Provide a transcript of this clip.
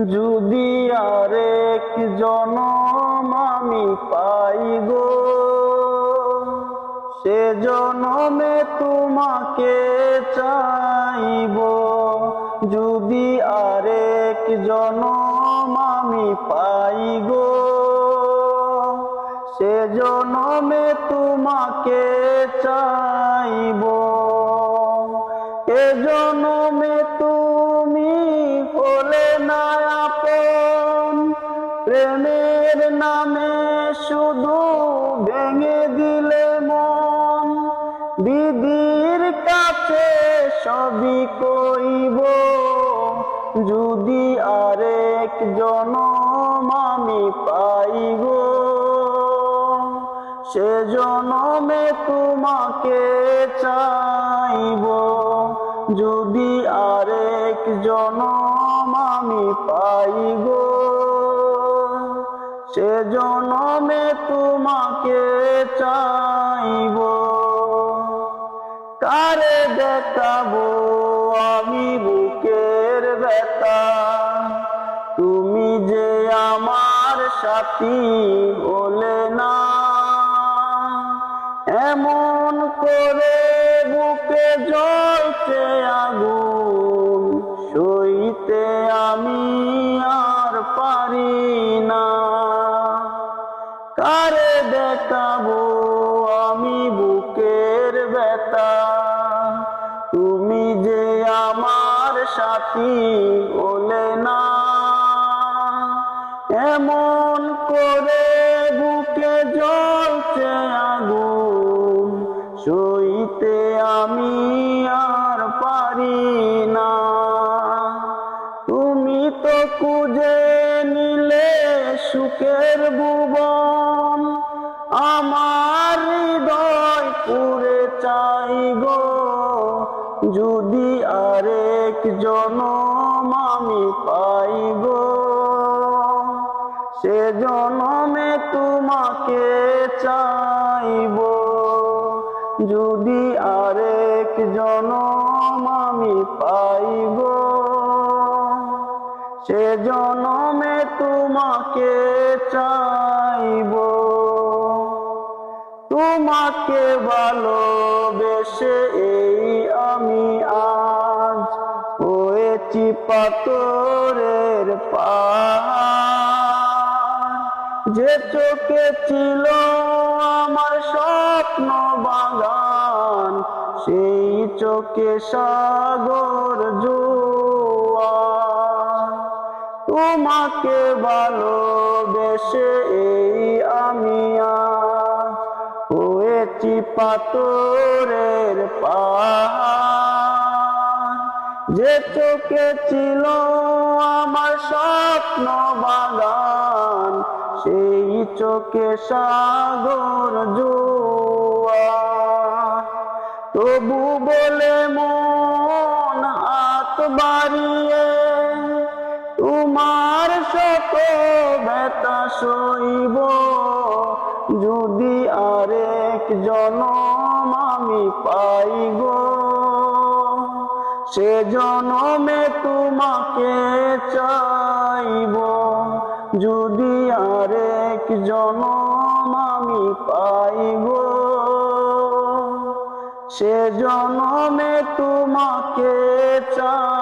যদি আরেক জনম আমি পাই গো, সে জনমে তোমাকে চাইব। যদি আরেক জনম আমি পাই গো, সে জনমে তোমাকে চাইব। এ জনমে তুমি হলে না আপন, প্রেমের নামে শুধু ভেঙে দিলে মন। বিধির কাছে সবই কইব, যদি আরেক জনম আমি পাই গো, সে জনমে তোমাকে চাইব। যদি আরেক জনম আমি পাই গো, সে জনমে তোমাকে চাইব। কারে দেখাবো আমি বুকের ব্যথা, তুমি যে আমার সাথী হলে না। এমন করে বুকে জ্বলছে আগুন, সইতে আমি আর পারি না। কারে দেখাবো আমি বুকের ব্যথা, তুমি যে আমার সাথী হলে না। এমন করে বুকে জ্বলছে আগুন, সইতে আমি আর পারি না। তুমি তো খুঁজে নিলে সুখের ভুবন, আমার হৃদয় পুড়ে চাই গো। যদি আরেক জনম আমি পাই গো, সে জনমে তোমাকে চাইব। যদি আরেক জনম আমি পাই গো, সে জনমে তোমাকে চাইব। তোমাকে ভালোবেসে এই আমি আজ হয়েছি পাথরের পাহাড়। যে চোখে ছিল আমার স্বপ্ন বাগান, সেই চোখে সাগর জোয়ার। তোমাকে ভালোবেসে এই আমি আজ হয়েছি পাথরের পাহাড়। যে চোখে ছিল আমার স্বপ্ন বাগান, সেই চোখে সাগর জোয়ার। তবু বলে মন হাত বাড়িয়ে, তোমার শত ব্যথা সইব। যদি আরেক জনম আমি পাই গো, সে জনমে তোমাকে চাইব। যদি আরেক জনম আমি পাই গো, সে জনমে তোমাকে চাইব।